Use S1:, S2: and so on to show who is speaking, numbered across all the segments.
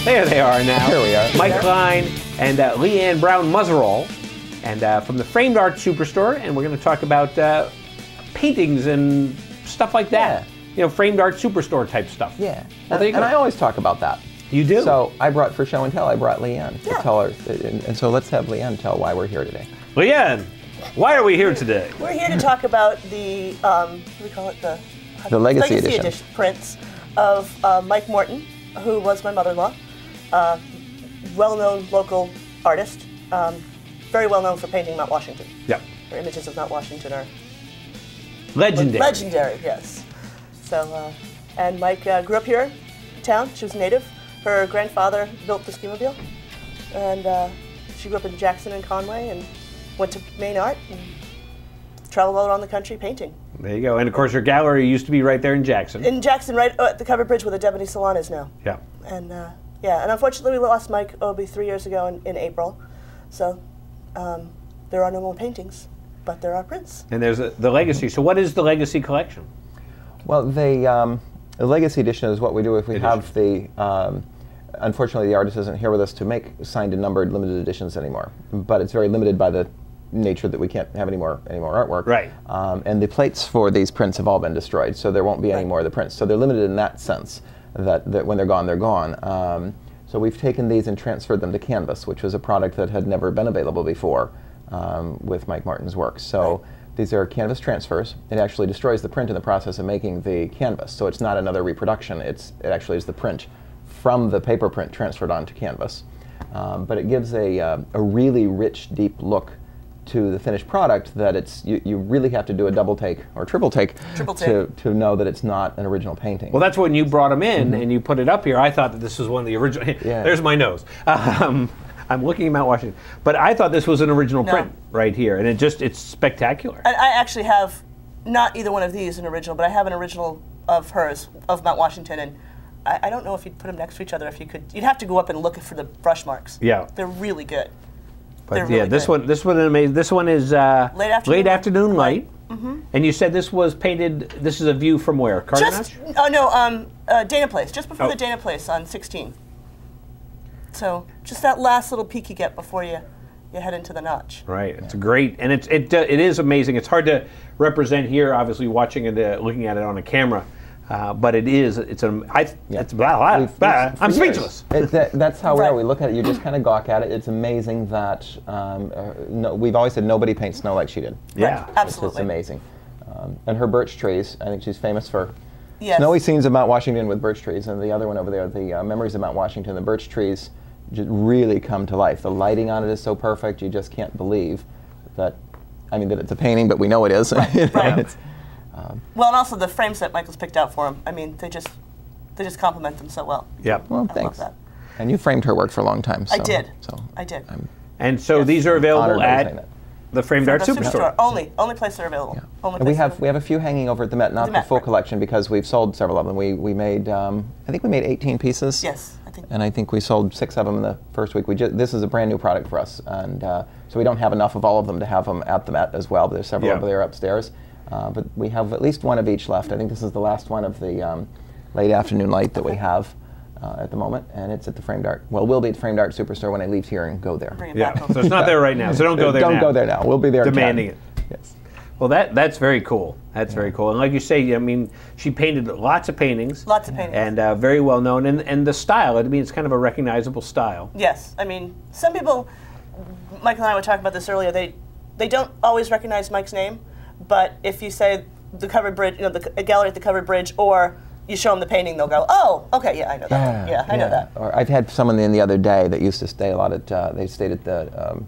S1: There they are now.
S2: Here we are.
S1: Mike Kline and Leanne Brown-Muzzerall, and from the Framed Art Superstore, and we're going to talk about paintings and stuff like that.
S2: Yeah.
S1: You know, Framed Art Superstore type stuff.
S2: Yeah.
S1: Well, there you go.
S2: And I always talk about that.
S1: You do?
S2: So I brought, for show and tell, I brought Leanne to
S3: Yeah.
S2: tell her. And so let's have Leanne tell why we're here today.
S1: Leanne, why are we here today?
S3: We're here to talk about the, what do we call it?
S2: The Legacy Edition
S3: prints of Mike Morton, who was my mother-in-law, well-known local artist, very well known for painting Mount Washington.
S1: Yep.
S3: Her images of Mount Washington are
S1: Legendary.
S3: legendary, yes. So, and Mike grew up here in town. She was native. Her grandfather built the ski mobile, and she grew up in Jackson and Conway, and went to Maine Art and traveled all around the country painting.
S1: There you go. And of course, your gallery used to be right there in Jackson.
S3: In Jackson, right at the covered bridge where the Debony Salon is now.
S1: Yeah.
S3: And yeah, and unfortunately we lost Mike, it'll be 3 years ago in April. So there are no more paintings, but there are prints.
S1: And there's the Legacy. So what is the Legacy collection?
S2: Well, the Legacy Edition is what we do if we have the. Unfortunately, the artist isn't here with us to make signed and numbered limited editions anymore. But it's very limited by the nature that we can't have any more artwork.
S1: Right.
S2: And the plates for these prints have all been destroyed, so there won't be any more of the prints. So they're limited in that sense, that when they're gone, they're gone. So we've taken these and transferred them to canvas, which was a product that had never been available before with Mike Martin's work. So these are canvas transfers. It actually destroys the print in the process of making the canvas. So it's not another reproduction. It actually is the print from the paper print transferred onto canvas. But it gives a really rich, deep look to the finished product that you really have to do a double take or triple take, to know that it's not an original painting.
S1: Well, that's when you brought them in and you put it up here. I thought that this was one of the original.
S2: Yeah.
S1: There's my nose. I'm looking at Mount Washington, but I thought this was an original print right here, and it's spectacular.
S3: And I actually have not either one of these an original, but I have an original of hers of Mount Washington, and I don't know if you'd put them next to each other. If you could, you'd have to go up and look for the brush marks.
S1: Yeah,
S3: they're really good.
S1: But yeah, this one is amazing. This one is late afternoon light. Mm-hmm. And you said this was painted. This is a view from where?
S3: Dana Place, just before the Dana Place on 16. So just that last little peek you get before you head into the notch.
S1: Right. It's great, and it is amazing. It's hard to represent here, obviously, watching it, looking at it on a camera. But it is. I'm speechless.
S2: That's how we are. We look at it. You just kind of gawk at it. It's amazing that we've always said nobody paints snow like she did.
S1: Yeah,
S3: absolutely.
S2: It's amazing. And her birch trees. I think she's famous for
S3: snowy
S2: scenes of Mount Washington with birch trees. And the other one over there, the memories of Mount Washington. The birch trees just really come to life. The lighting on it is so perfect. You just can't believe that. I mean, that it's a painting, but we know it is.
S3: Right. Well, and also the frames that Michael's picked out for him. I mean, they just complement them so well.
S1: Yeah.
S2: Well, thanks. Love that. And you framed her work for a long time. So,
S3: I did.
S1: And so these are available at the Framed Art Superstore.
S3: Only place they're available.
S2: Yeah.
S3: Only
S2: and we have a few hanging over at the Met, not the full collection, because we've sold several of them. We made I think we made 18 pieces.
S3: Yes, I think.
S2: And I think we sold 6 of them in the first week. This is a brand new product for us, and so we don't have enough of all of them to have them at the Met as well. There's several over there upstairs. But we have at least one of each left. I think this is the last one of the late afternoon light that we have at the moment, and it's at the Framed Art. Well, we'll be at the Framed Art Superstore when I leave here and go there.
S1: Yeah, so it's not there right now, so don't go there now.
S2: Don't go there now. We'll be there
S1: demanding it.
S2: Yes.
S1: Well, that's very cool. That's very cool. And like you say, I mean, she painted lots of paintings.
S3: Lots of paintings.
S1: And very well known. And the style, I mean, it's kind of a recognizable style.
S3: Yes. I mean, some people, Michael and I were talking about this earlier, they don't always recognize Mike's name, but if you say the covered bridge, a gallery at the covered bridge, or you show them the painting, they'll go, "Oh, okay, yeah, I know that. Yeah, I know that."
S2: Or I've had someone in the other day that used to stay a lot at. They stayed at the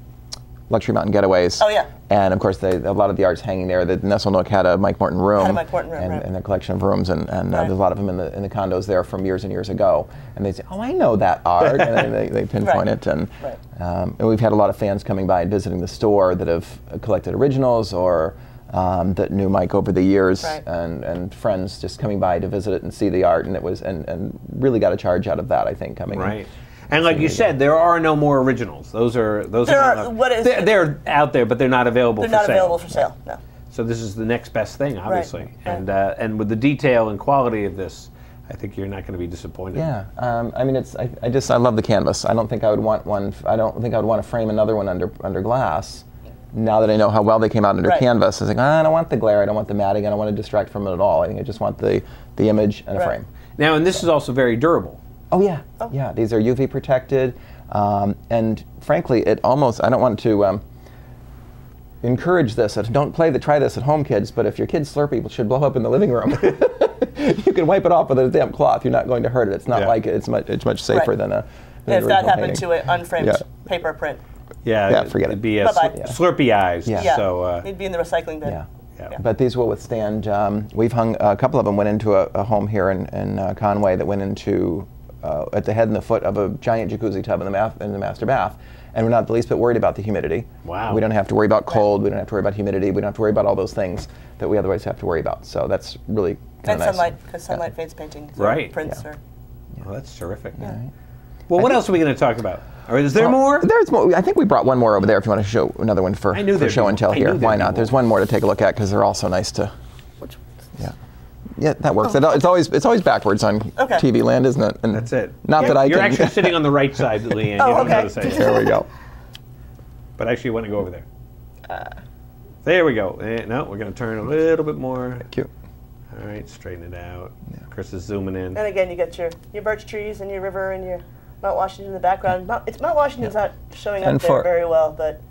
S2: Luxury Mountain Getaways.
S3: Oh yeah.
S2: And of course, a lot of the art's hanging there. The Nestle Nook had a Mike Morton room.
S3: Had a Mike Morton room,
S2: and a collection of rooms, and there's a lot of them in the condos there from years and years ago. And they say, "Oh, I know that art," and they pinpoint it. And we've had a lot of fans coming by and visiting the store that have collected originals or. That knew Mike over the years, and friends just coming by to visit it and see the art, and it was and really got a charge out of that, I think, coming in.
S1: And like you said, there are no more originals. They're out there, but they're not available for sale.
S3: They're not available for sale, no.
S1: So this is the next best thing, obviously. And with the detail and quality of this, I think you're not going to be disappointed.
S2: Yeah, I mean, I love the canvas. I don't think I would want one. I don't think I would want to frame another one under glass. Now that I know how well they came out under canvas, I was like, I don't want the glare, I don't want the matting, I don't want to distract from it at all. I think I just want the image and a frame.
S1: Now, and this is also very durable.
S2: Oh yeah, yeah. These are UV protected, and frankly, it almost. I don't want to encourage this. Don't try this at home, kids. But if your kid's Slurpee should blow up in the living room, you can wipe it off with a damp cloth. You're not going to hurt it. It's not like it's much safer than a.
S3: If that happened to an unframed paper print.
S2: Yeah, forget it.
S1: It'd be Slurpee eyes.
S2: Yeah.
S1: So
S3: it'd be in the recycling bin.
S2: Yeah. But these will withstand. We've hung a couple of them. Went into a home here in Conway that went into at the head and the foot of a giant jacuzzi tub in the master bath, and we're not the least bit worried about the humidity.
S1: Wow.
S2: We don't have to worry about cold. We don't have to worry about humidity. We don't have to worry about all those things that we otherwise have to worry about. So that's really kind of nice.
S3: Sunlight, because sunlight fades painting. Prints or.
S1: Well, that's terrific.
S3: Yeah.
S1: Well, what else are we going to talk about? Or is there more?
S2: There's more. I think we brought one more over there if you want to show another one for show and tell here. Why not? There's one more to take a look at because they're all so nice to.
S3: Which one?
S2: Yeah, that works. It's always backwards on TV Land, isn't it? And
S1: that's it.
S2: Not that I can.
S1: You're actually sitting on the right side, Leanne. You don't know to say it.
S2: There we go.
S1: But actually, you want to go over there. There we go. No, we're going to turn a little bit more.
S2: Thank you.
S1: All right, straighten it out. Yeah. Chris is zooming in.
S3: And again, you got your birch trees and your river and your Mount Washington in the background. Mount Washington's not showing up there very well, but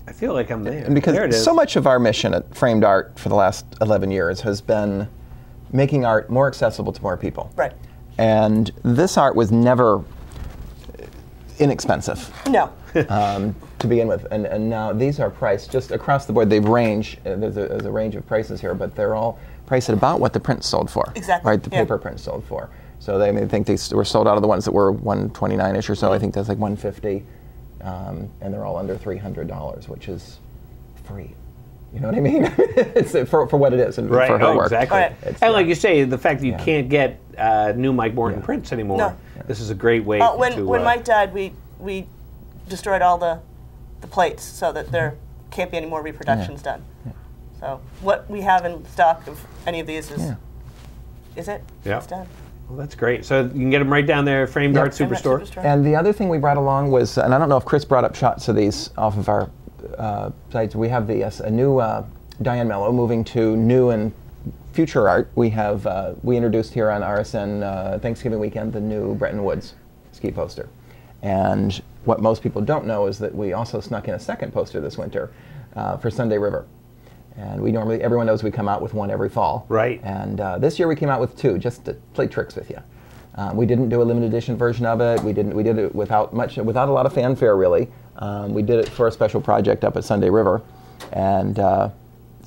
S1: I feel like I'm there.
S2: And because
S1: there it is.
S2: So much of our mission at Framed Art for the last 11 years has been making art more accessible to more people.
S3: Right.
S2: And this art was never inexpensive.
S3: No.
S2: To begin with, and now these are priced just across the board. They range. There's a range of prices here, but they're all priced at about what the print sold for.
S3: Exactly.
S2: Right, the paper print sold for. So they may think they were sold out of the ones that were $129-ish or so. I think that's like $150, and they're all under $300, which is free. You know what I mean? It's for what it is and for her work.
S1: Exactly. And like you say, the fact that you can't get new Mike Morton prints anymore. This is a great way to.
S3: When Mike died, we destroyed all the plates so that there can't be any more reproductions done. So what we have in stock of any of these is it?
S1: Yeah.
S3: It's done.
S1: Well, that's great. So you can get them right down there, Framed Art Superstore.
S2: And the other thing we brought along was, and I don't know if Chris brought up shots of these off of our sites. We have a new Diane Mello moving to new and future art. We have we introduced here on RSN Thanksgiving weekend the new Bretton Woods ski poster. And what most people don't know is that we also snuck in a second poster this winter for Sunday River. And everyone knows we come out with one every fall.
S1: Right.
S2: And this year we came out with two, just to play tricks with you. We didn't do a limited edition version of it. We did it without a lot of fanfare, really. We did it for a special project up at Sunday River, and so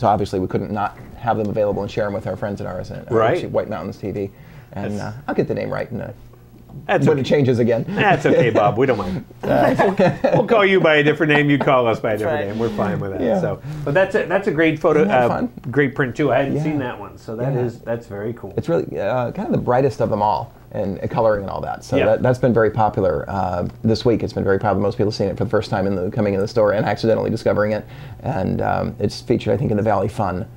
S2: obviously we couldn't not have them available and share them with our friends at RSN, White Mountains TV. And I'll get the name right when it changes again.
S1: That's okay, Bob. We don't mind. We'll call you by a different name. You call us by a different name. We're fine with that. Yeah. So, but that's a great photo, great print too. I hadn't seen that one, so that's very cool.
S2: It's really kind of the brightest of them all, and coloring and all that. So that's been very popular this week. It's been very popular. Most people have seen it for the first time coming in the store and accidentally discovering it. And it's featured, I think, in the Valley Fun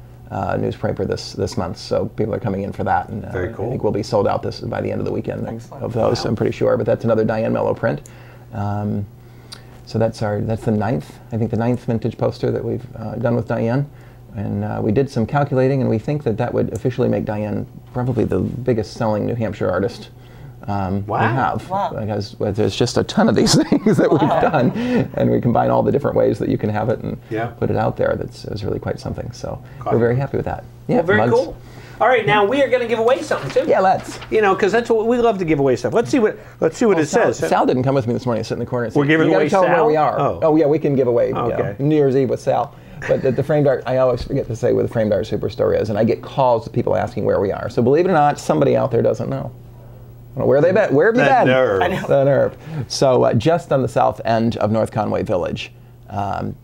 S2: newspaper this month, so people are coming in for that, and
S1: very cool.
S2: I think we'll be sold out by the end of the weekend of those. Wow. I'm pretty sure, but that's another Diane Mello print. So that's the ninth vintage poster that we've done with Diane, and we did some calculating, and we think that would officially make Diane probably the biggest selling New Hampshire artist we have, because there's just a ton of these things that we've done, and we combine all the different ways that you can have it and put it out there. That's really quite something. So we're very happy with that.
S1: Yeah, well, very cool. All right, now we are going to give away something too.
S2: Yeah, let's.
S1: Because that's what we love to give away stuff. Let's see what it says.
S2: Sal didn't come with me this morning. Sit in the corner. And
S1: we're giving away Sal.
S2: You got to tell them where we are.
S1: Oh
S2: yeah, we can give away.
S1: Okay.
S2: New Year's Eve with Sal. But the Framed Art, I always forget to say where the Framed Art Superstore is, and I get calls of people asking where we are. So believe it or not, somebody out there doesn't know. Where have they been? Where have you been?
S1: Nerve.
S3: I know.
S2: The nerve. So just on the south end of North Conway Village,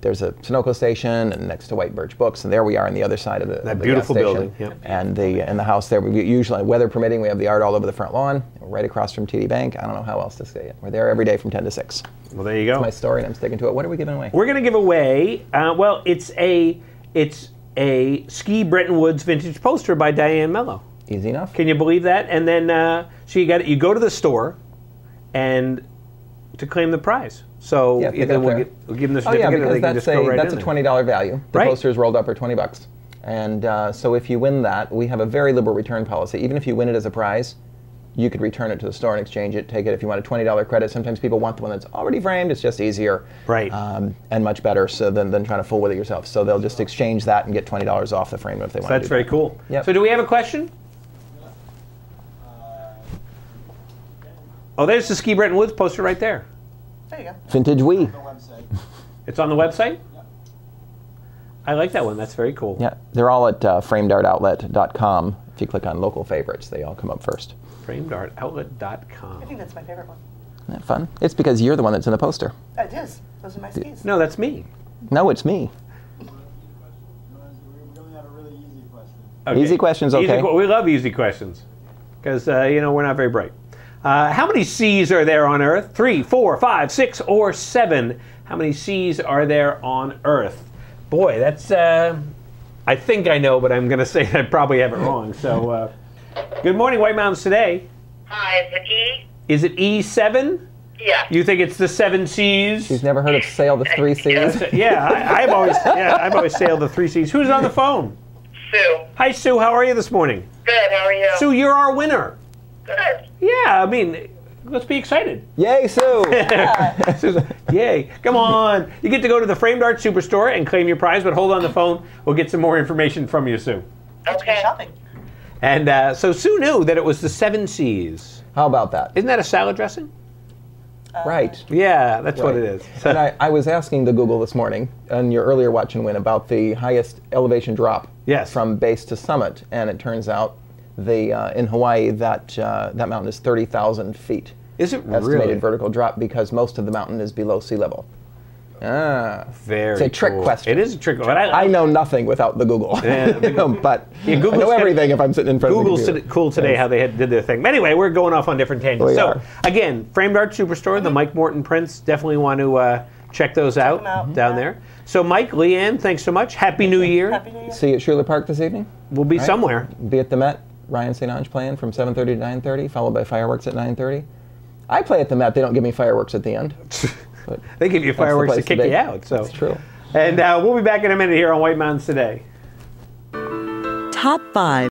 S2: there's a Sunoco station, and next to White Birch Books, and there we are on the other side of the
S1: beautiful
S2: gas
S1: building.
S2: Yep. And the house there. We usually, weather permitting, we have the art all over the front lawn, right across from TD Bank. I don't know how else to say it. We're there every day from 10 to 6.
S1: Well, there you go.
S2: That's my story, and I'm sticking to it. What are we giving away?
S1: We're going to give away. It's a Ski Bretton Woods vintage poster by Diane Mello.
S2: Easy enough.
S1: Can you believe that? And then so you go to the store and to claim the prize. So either we'll give them the certificate, or they can just go right in.
S2: That's a $20 value. The
S1: right.
S2: poster is rolled up for $20. And so if you win that, we have a very liberal return policy. Even if you win it as a prize, you could return it to the store and exchange it, take it. If you want a $20 credit, sometimes people want the one that's already framed. It's just easier,
S1: right,
S2: and much better than trying to fool with it yourself. So they'll just exchange that and get $20 off the frame if they want to do that.
S1: That's very cool.
S2: Yep.
S1: So do we have a question? Oh, there's the Ski Bretton Woods poster right there.
S3: There you go.
S2: Vintage Wii.
S1: It's on the website? Yeah. I like that one. That's very cool.
S2: Yeah, they're all at framedartoutlet.com. If you click on local favorites, they all come up first.
S1: framedartoutlet.com.
S3: I think that's my favorite one.
S2: Isn't that fun? It's because you're the one that's in the poster.
S3: It is. Those are my skis.
S1: No, that's me.
S2: No, it's me.
S1: Okay.
S2: Easy questions, okay.
S1: We love easy questions because, we're not very bright. How many seas are there on Earth? 3, 4, 5, 6, or 7? How many seas are there on Earth? Boy, that's, I think I know, but I'm going to say I probably have it wrong. So, good morning, White Mountains Today.
S4: Hi, is it E?
S1: Is it E7?
S4: Yeah.
S1: You think it's the 7 seas?
S2: She's never heard of sail the 3 seas?
S1: I've always sailed the 3 seas. Who's on the phone?
S4: Sue.
S1: Hi, Sue. How are you this morning?
S4: Good, how are you?
S1: Sue, you're our winner.
S4: Good.
S1: Yeah, I mean, let's be excited.
S2: Yay, Sue!
S1: Yay. Come on. You get to go to the Framed Art Superstore and claim your prize, but hold on the phone. We'll get some more information from you, Sue.
S4: Okay.
S3: Shopping.
S1: And so Sue knew that it was the 7 seas.
S2: How about that?
S1: Isn't that a salad dressing?
S2: Right.
S1: Yeah, that's what it is.
S2: And I was asking the Google this morning on your earlier Watch and Win about the highest elevation drop from base to summit, and it turns out in Hawaii that mountain is 30,000 feet.
S1: Is it really?
S2: Estimated vertical drop because most of the mountain is below sea level.
S1: Very
S2: It's a trick question.
S1: It is a trick question.
S2: I know nothing without the Google. But I
S1: Google's
S2: know everything if I'm sitting in front of the computer.
S1: Google's cool today how they did their thing. But anyway, we're going off on different tangents. Again, Framed Art Superstore, the Mike Morton prints, definitely want to check those out down there. So Mike, Leanne, thanks so much. Happy New Year.
S3: Happy New Year.
S2: See you at Schuler Park this evening?
S1: We'll be somewhere.
S2: Be at the Met. Ryan St. Ange playing from 7:30 to 9:30, followed by fireworks at 9:30. I play at the Met. They don't give me fireworks at the end. But
S1: they give you fireworks to kick you out. So
S2: that's true.
S1: And we'll be back in a minute here on White Mountains Today.
S5: Top 5